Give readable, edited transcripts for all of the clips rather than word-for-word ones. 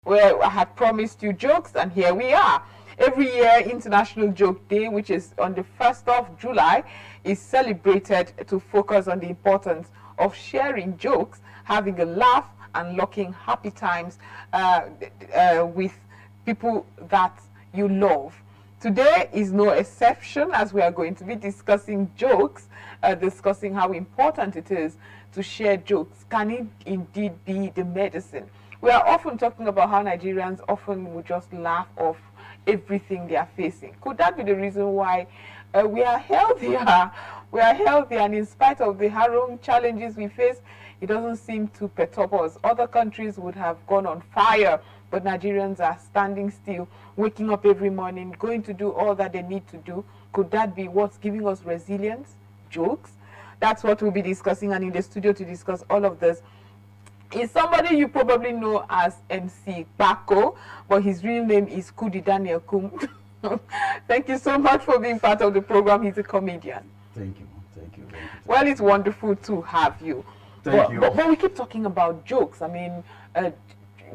where I had promised you jokes, and here we are. Every year, International Joke Day, which is on the 1st of July, is celebrated to focus on the importance of sharing jokes, having a laugh, and locking happy times with people that you love. Today is no exception, as we are going to be discussing jokes, discussing how important it is to share jokes. Can it indeed be the medicine? We are often talking about how Nigerians often would just laugh off everything they are facing. Could that be the reason why we are healthier? We are healthier, and in spite of the harrowing challenges we face, it doesn't seem to perturb us. Other countries would have gone on fire, but Nigerians are standing still, waking up every morning, going to do all that they need to do. Could that be what's giving us resilience? Jokes? That's what we'll be discussing, and in the studio to discuss all of this is somebody you probably know as MC Kpako, but his real name is Kudi Daniel Kum. Thank you so much for being part of the program. He's a comedian. Thank you. Thank you. Well, it's wonderful to have you. Thank you. But we keep talking about jokes. I mean,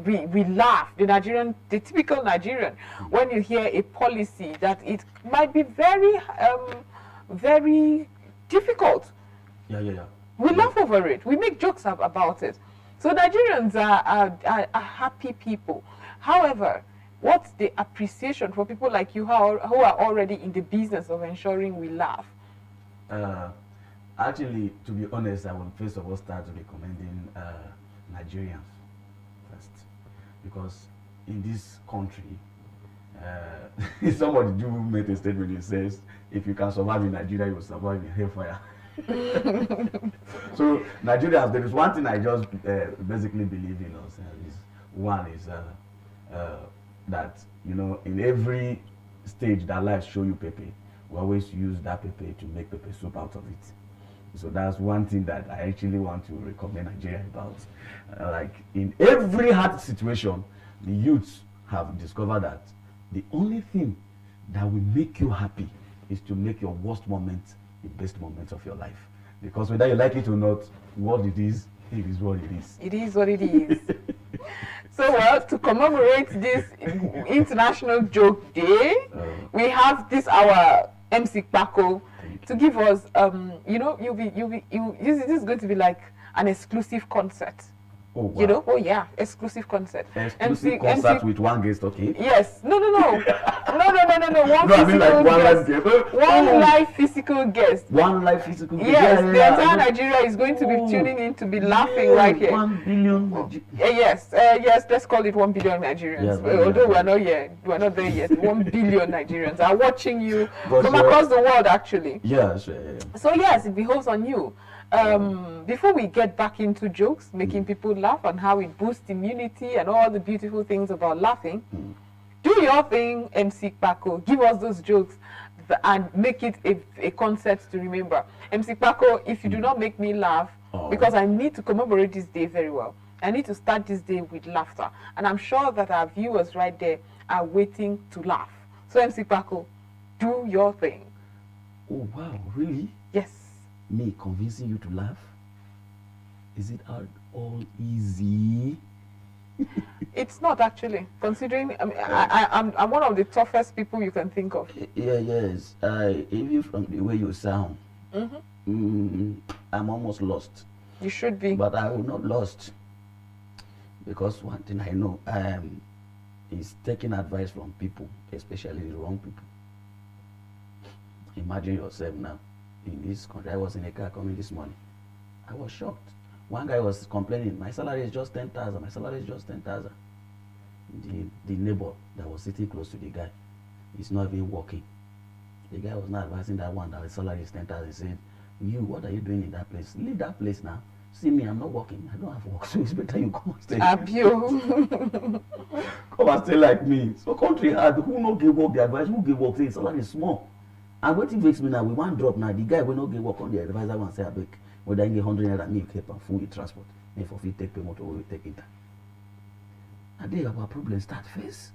we laugh. The typical Nigerian, when you hear a policy that it might be very, very difficult. Yeah. We laugh over it. We make jokes about it. So Nigerians are happy people. However, what's the appreciation for people like you who are already in the business of ensuring we laugh? Actually, to be honest, I will first of all start recommending Nigerians first, because in this country, somebody do make a statement. He says, "If you can survive in Nigeria, you will survive in hellfire." So Nigerians, there is one thing I just basically believe in us. One is that, you know, in every stage that life show you pepe, we always use that pepe to make pepe soup out of it. So that's one thing that I actually want to recommend Nigeria about. Like in every hard situation, the youths have discovered that the only thing that will make you happy is to make your worst moment the best moment of your life. Because whether you like it or not, what it is what it is. It is what it is. So, well, to commemorate this International Joke Day, we have this our MC Kpako to give us, you know, this is going to be like an exclusive concert. Oh, wow. You know, oh yeah, exclusive concert. Exclusive concert with one guest, okay? Yes. No. One live physical guest. One live physical guest. Yes, the entire Nigeria is going to be tuning in to be laughing right here. 1 billion. Yes, let's call it 1 billion Nigerians. Yes, although we're not there yet. 1 billion Nigerians are watching you from across the world, actually. Yes. So yes, it behoves on you. Before we get back into jokes, making people laugh and how it boosts immunity and all the beautiful things about laughing, do your thing, MC Kpako. Give us those jokes and make it a concert to remember. MC Kpako, if you do not make me laugh, because I need to commemorate this day very well, I need to start this day with laughter. And I'm sure that our viewers right there are waiting to laugh. So MC Kpako, do your thing. Oh, wow, really? Yes. Me convincing you to laugh? Is it at all easy? It's not actually, considering I'm one of the toughest people you can think of. Yes. Even from the way you sound, I'm almost lost. You should be. But I will not lost, because one thing I know is taking advice from people, especially the wrong people. Imagine yourself now in this country. I was in a car coming this morning. I was shocked. One guy was complaining, my salary is just 10,000, my salary is just 10,000. The neighbor that was sitting close to the guy is not even working. The guy was not advising that one that his salary is 10,000. He said, "You, what are you doing in that place? Leave that place now. See me, I'm not working. I don't have work, so it's better you come and stay." Come and stay like me. So country hard. Who no give work the advice? Who give work? Say salary is small. And what it makes me now, we want drop now. The guy will not give work on the advisor and say, "I beg, whether I get 100 naira, me keep and full transport. Me for free take payment or we take it." And there our problem start first.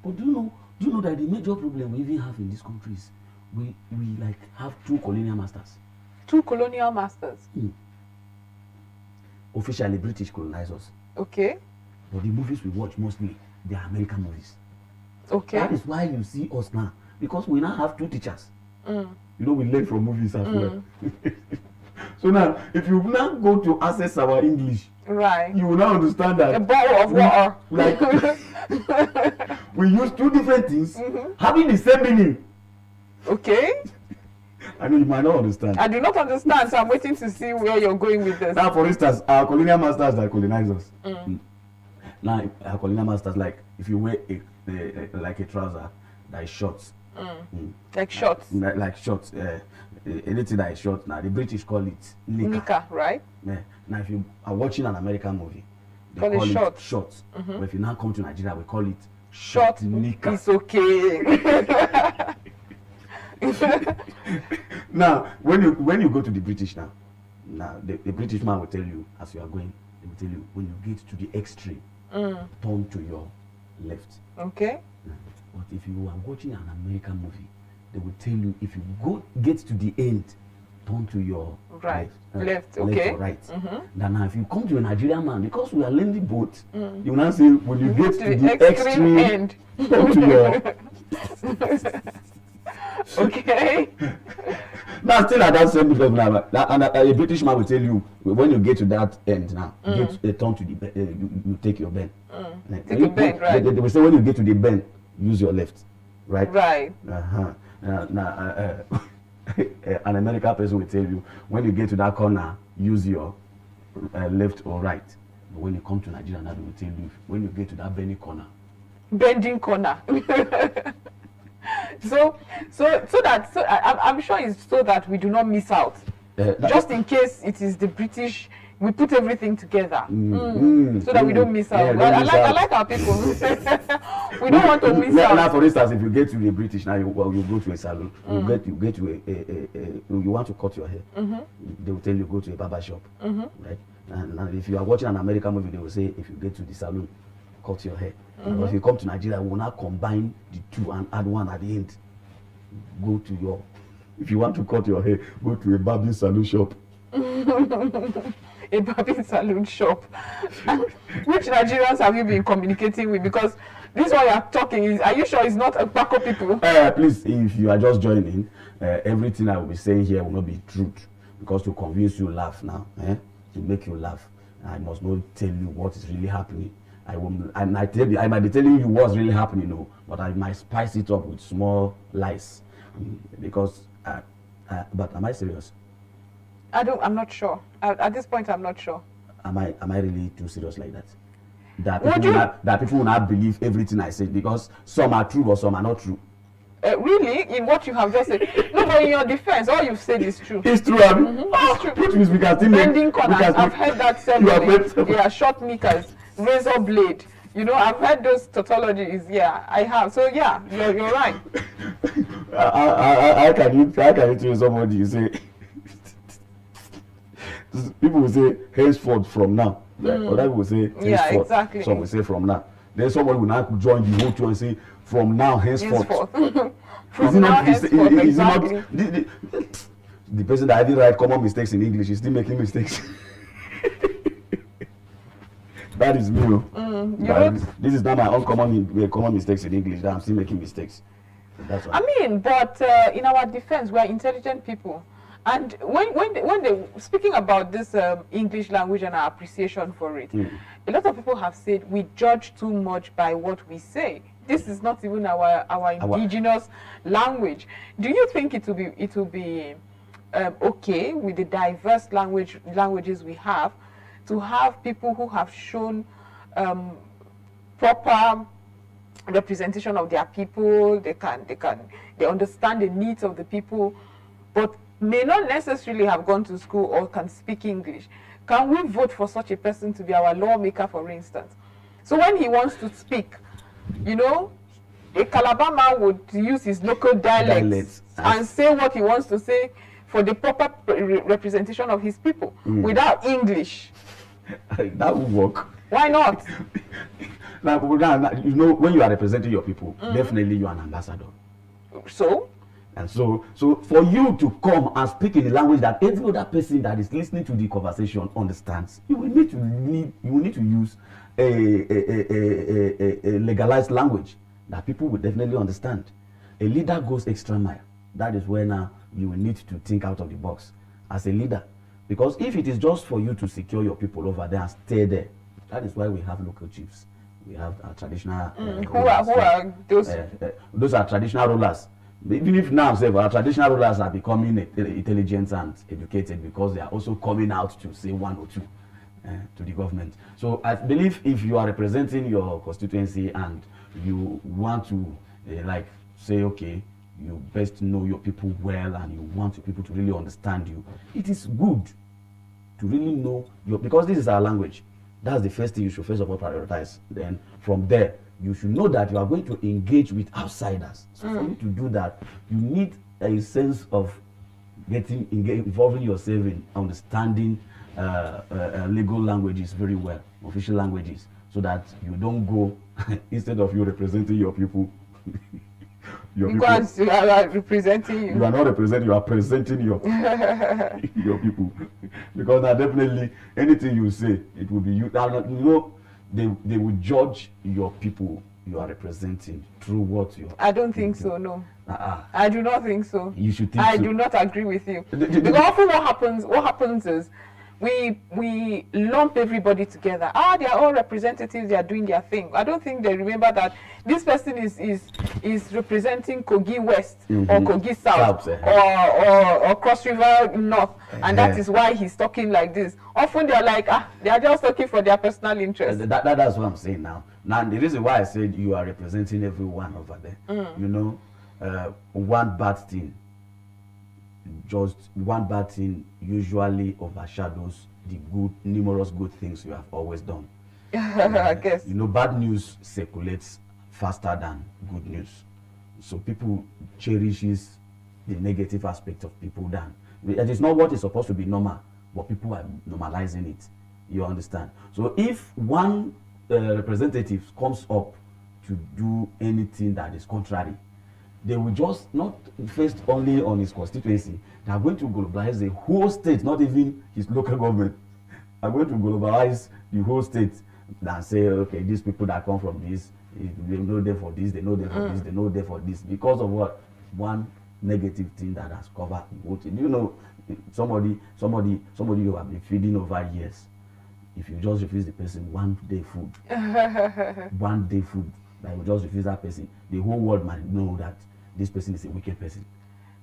But do you know that the major problem we even have in these countries, we like have 2 colonial masters. 2 colonial masters. Officially British colonized us. Okay. but the movies we watch mostly, they are American movies. Okay. That is why you see us now, because we now have two teachers. Mm. You know, we learn from movies as well. So now, if you now go to access our English, right, you will now understand that a bottle of water. Like we use two different things having the same meaning. Okay. I know you might not understand. I do not understand, so I'm waiting to see where you're going with this. Now, for instance, our colonial masters that colonized us. Now, our colonial masters, like if you wear like a trouser that is short, like shorts, like shorts, anything that is short. Now the British call it nika, right? Yeah. Now, if you are watching an American movie, they call it short. Shorts. But if you now come to Nigeria, we call it short nika. It's okay. Now, when you go to the British now the British man will tell you as you are going, they will tell you when you get to the extreme, turn to your left. Okay. But if you are watching an American movie, they will tell you if you get to the end, turn to your right. Left. Okay. Left or right. Now, if you come to a Nigerian man, because we are learning both, you will now say when you get to the extreme end, turn to your. Okay. Now, still at that same level now, and a British man will tell you when you get to that end now, turn to the you take your bend. Take a bend, right? They will say when you get to the bend, use your left, right? Right. An American person will tell you when you get to that corner, use your left or right. But when you come to Nigeria, now they will tell you when you get to that bending corner. Bending corner. So I'm sure it's so that we do not miss out. Just in case it is the British, we put everything together so that we don't miss out. Yeah, I like our people. We don't want to miss out. Now, for instance, if you get to the British now, you go to a salon. You get to you want to cut your hair. They will tell you go to a barber shop, right? And if you are watching an American movie, they will say if you get to the salon, cut your hair. But if you come to Nigeria, we will now combine the two and add one at the end. Go to your, if you want to cut your hair, go to a barbing salon shop. A barbing salon shop. Which Nigerians have you been communicating with? Because this one you are talking is, are you sure it's not a Kpako people? Please, if you are just joining, everything I will be saying here will not be truth. Because to convince you laugh now, to make you laugh, I must not tell you what is really happening. I might be telling you what's really happening, no, but I might spice it up with small lies, because. But am I serious? I'm not sure. At this point, I'm not sure. Am I really too serious like that? That people will not believe everything I say because some are true or some are not true. Really, in what you have just said, no, but in your defense, all you've said is true. It's true. It's true. Which means we can still bending corners. I've heard that several. Yeah, short knickers, razor blade. You know, I've heard those tautologies. Yeah, I have. So yeah, you're right. I can tell somebody, you say people will say henceforth from now. Other people will say henceforth. Yeah, exactly. Some will say from now. Then somebody will now join the whole two and say from now henceforth. From now henceforth. Exactly. The person that didn't write common mistakes in English is still making mistakes. That is me. This is not my own common mistakes in English. That I'm still making mistakes. That's what I mean, but in our defense, we are intelligent people. And when they speaking about this English language and our appreciation for it, a lot of people have said we judge too much by what we say. This is not even our indigenous language. Do you think it will be okay with the diverse languages we have to have people who have shown proper representation of their people? They understand the needs of the people, but may not necessarily have gone to school or can speak English. Can we vote for such a person to be our lawmaker, for instance? So when he wants to speak, you know, a Calabar man would use his local dialects and say what he wants to say for the proper representation of his people without English. That would work. Why not? Now, you know, when you are representing your people, definitely you are an ambassador. So? And so for you to come and speak in a language that every other person that is listening to the conversation understands, you will need to use a legalized language that people will definitely understand. A leader goes extra mile. That is where now you will need to think out of the box as a leader. Because if it is just for you to secure your people over there and stay there, that is why we have local chiefs. We have traditional who are those? Those are traditional rulers. Even if now, say, our traditional rulers are becoming intelligent and educated because they are also coming out to say one or two to the government. So I believe if you are representing your constituency and you want to like say, okay, you best know your people well and you want your people to really understand you, it is good to really know because this is our language. That's the first thing you should first of all prioritize. Then from there, you should know that you are going to engage with outsiders. So for you to do that, you need a sense of involving yourself in understanding legal languages very well, official languages, so that you don't go instead of you representing your people. Because you are representing you. You are not representing, you are presenting your your people. Because now definitely anything you say, it will be you. They will judge your people you are representing through what you. I don't think so. No. I do not think so. You should think I so. do not agree with you. Because often what happens is we lump everybody together. They are all representatives, they are doing their thing. I don't think they remember that this person is representing Kogi West or Kogi South or Cross River North, and that is why he's talking like this. Often they are like, they are just talking for their personal interest. That's what I'm saying now. Now the reason why I said you are representing everyone over there, one bad thing usually overshadows the numerous good things you have always done. I guess. Bad news circulates faster than good news. So people cherishes the negative aspect of people than. It is not what is supposed to be normal, but people are normalizing it. You understand? So if one representative comes up to do anything that is contrary, they will just not first only on his constituency. They are going to globalize the whole state, not even his local government. They are going to globalize the whole state and say, okay, these people that come from this, they know them for this, they know them for this, they know them for this. Because of what? One negative thing that has covered the whole thing. Somebody you have been feeding over years. If you just refuse the person one day food, that will just refuse that person, the whole world might know that this person is a wicked person.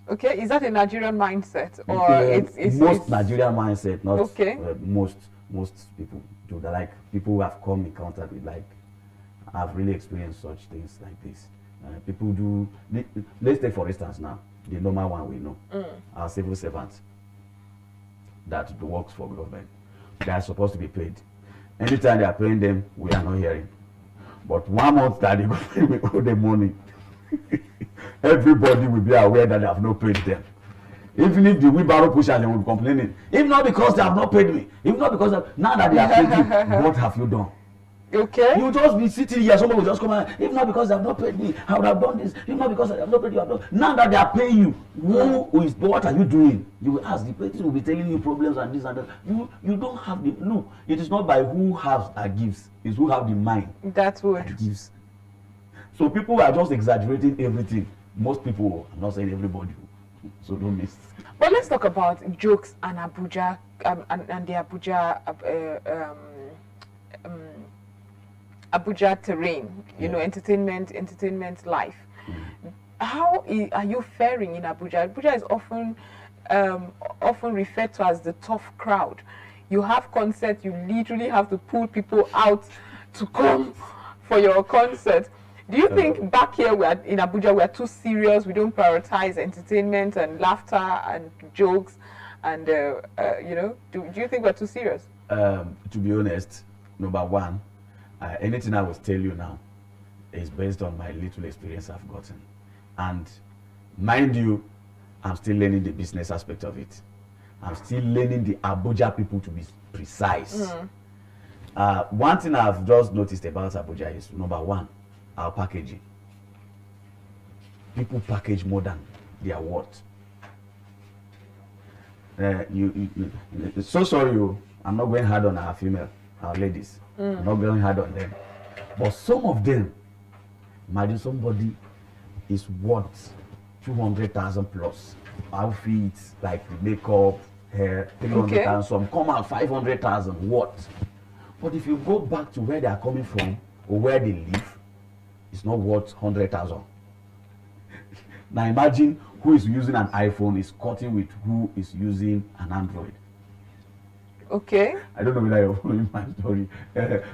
Okay, is that a Nigerian mindset or it's Nigerian mindset? Not okay. Most people do that. Like people who have come in contact with, like, I've really experienced such things like this. People do. Let's take for instance now the normal one we know, our civil servants that works for government. They are supposed to be paid. Anytime they are paying them, we are not hearing. But 1 month that the government will owe them money, everybody will be aware that they have not paid them. Even if the wheelbarrow pushers, they will be complaining. If not because they have not paid me, if not because now that they have paid you, what have you done? Okay. You just be sitting here, somebody will just come out. If not because they have not paid me, I would have done this. If not because I have not paid you, I have done. Now that they are paying you, what are you doing? You will ask. The person will be telling you problems and this and that. You don't have the look. It is not by who has that gives, it's who have the mind. That's what that gives. So people are just exaggerating everything. Most people, I'm not saying everybody, so don't miss. But let's talk about jokes and Abuja and the Abuja Abuja terrain, entertainment life. How are you faring in Abuja? Abuja is often referred to as the tough crowd. You have concerts, you literally have to pull people out to come for your concert. Do you think back here in Abuja we are too serious? We don't prioritize entertainment and laughter and jokes, and do you think we're too serious? To be honest, number one, anything I will tell you now is based on my little experience I've gotten. And mind you, I'm still learning the business aspect of it. I'm still learning the Abuja people to be precise. One thing I've just noticed about Abuja is, number one, our packaging. People package more than their worth. So sorry, I'm not going hard on our ladies. I'm not going hard on them. But some of them, imagine somebody is worth 200,000 plus. Outfits, like makeup, hair, 300,000, some come out 500,000. What? But if you go back to where they are coming from or where they live, it's not worth 100,000. Now imagine who is using an iPhone is cutting with who is using an Android. Okay. I don't know whether you're following my story.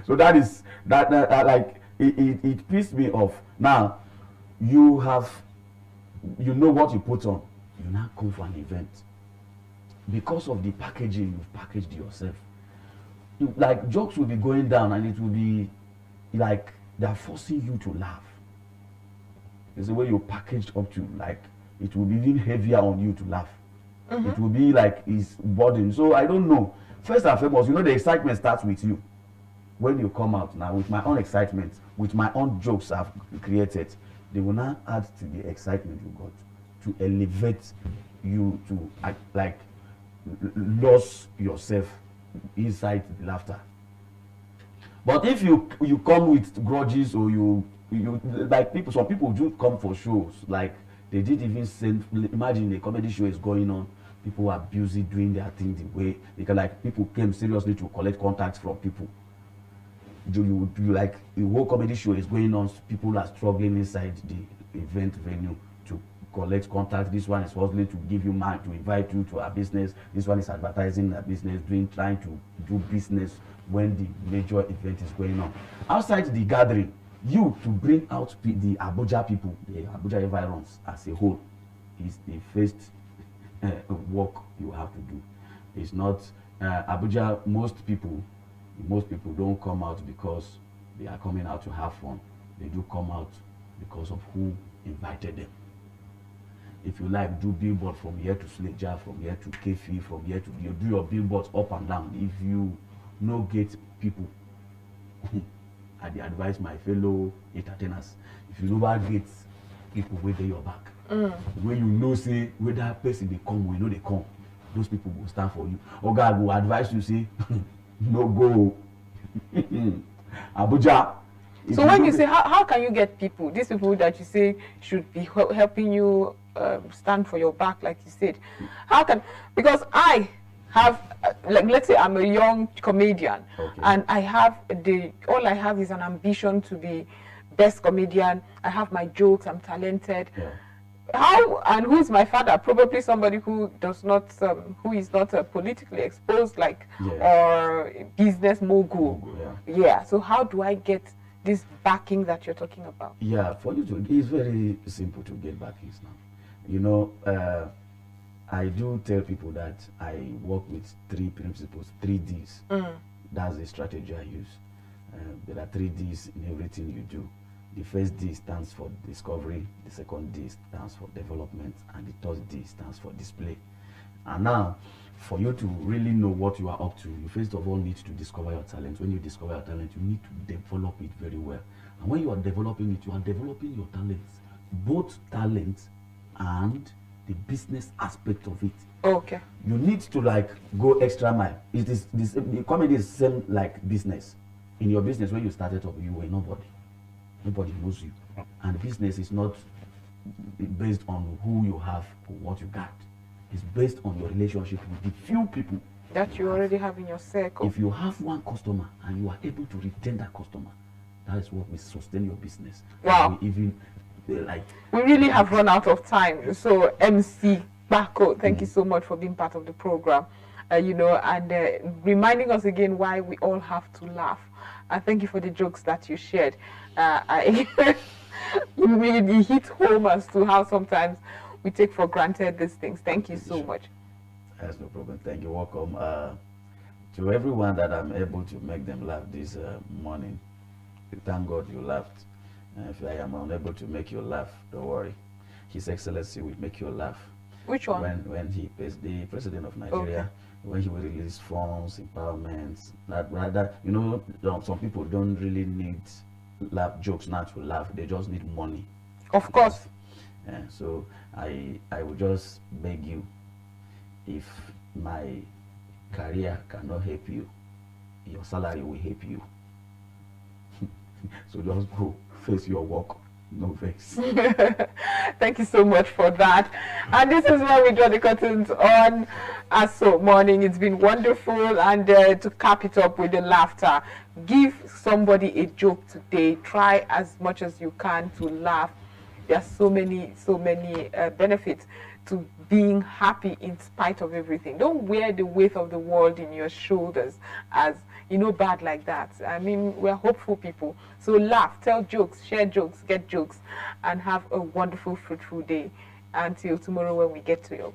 So that is that like it pissed me off. Now you know what you put on. You now come for an event. Because of the packaging, you've packaged yourself. Like jokes will be going down and it will be like they're forcing you to laugh. It's the way you're packaged up to, like it will be even heavier on you to laugh. It will be like it's burden. So I don't know. First and foremost, the excitement starts with you. When you come out now with my own excitement, with my own jokes I've created, they will now add to the excitement you got to elevate you to like lose yourself inside the laughter. But if you come with grudges or you like some people do come for shows, like they did even send, imagine a comedy show is going on, people are busy doing their thing the way they can, like people came seriously to collect contacts from people. Do you like the whole comedy show is going on, people are struggling inside the event venue to collect contacts. This one is hustling to give you money to invite you to our business. This one is advertising a business, trying to do business when the major event is going on. Outside the gathering, you to bring out the Abuja people, the Abuja environs as a whole, is the first work you have to do. It's not Abuja. Most people don't come out because they are coming out to have fun. They do come out because of who invited them. If you like, do billboard from here to Sleja, from here to Kefi, from here to you do your billboards up and down. If you no get people, I advise my fellow entertainers, if you never get people with your back, when you know say whether that person they come or you know they come, those people will stand for you. Or God will advise you say, no go. Abuja. So when you say how can you get people, these people that you say should be helping you stand for your back, like you said, how can, because I have like, let's say I'm a young comedian, and I have all I have is an ambition to be best comedian. I have my jokes, I'm talented. How, and who's my father? Probably somebody who does not who is not politically exposed, like or business mogul. So how do I get this backing that you're talking about? For you to, it's very simple to get backings now. I do tell people that I work with 3 principles, 3 Ds. That's the strategy I use. There are 3 Ds in everything you do. The first D stands for discovery, the second D stands for development, and the third D stands for display. And now, for you to really know what you are up to, you first of all need to discover your talent. When you discover your talent, you need to develop it very well. And when you are developing it, you are developing your talents, both talent and the business aspect of it. You need to like go extra mile. It is this, the comedy is same like business. In your business, when you started up, you were nobody. Nobody knows you. And business is not based on who you have or what you got. It's based on your relationship with the few people that you already have in your circle. If you have one customer and you are able to retain that customer, that is what will sustain your business. Wow. We really have run out of time. So MC Kpako, thank you so much for being part of the program. And reminding us again why we all have to laugh. And thank you for the jokes that you shared. You really hit home as to how sometimes we take for granted these things. Thank you so much. That's no problem. Thank you. Welcome to everyone that I'm able to make them laugh this morning. Thank God you laughed. If I am unable to make you laugh, don't worry. His Excellency will make you laugh. Which one? When he is the president of Nigeria, when he will release funds, empowerment, some people don't really need laugh jokes now to laugh. They just need money. Of course. So I would just beg you, if my career cannot help you, your salary will help you. So just go face your work, no vex. Thank you so much for that. And this is where we draw the curtains on ASO Morning. It's been wonderful, and to cap it up with the laughter, give somebody a joke today. Try as much as you can to laugh. There are so many benefits to being happy in spite of everything. Don't wear the weight of the world in your shoulders as, bad like that. I mean, we're hopeful people. So laugh, tell jokes, share jokes, get jokes, and have a wonderful, fruitful day. Until tomorrow when we get to you.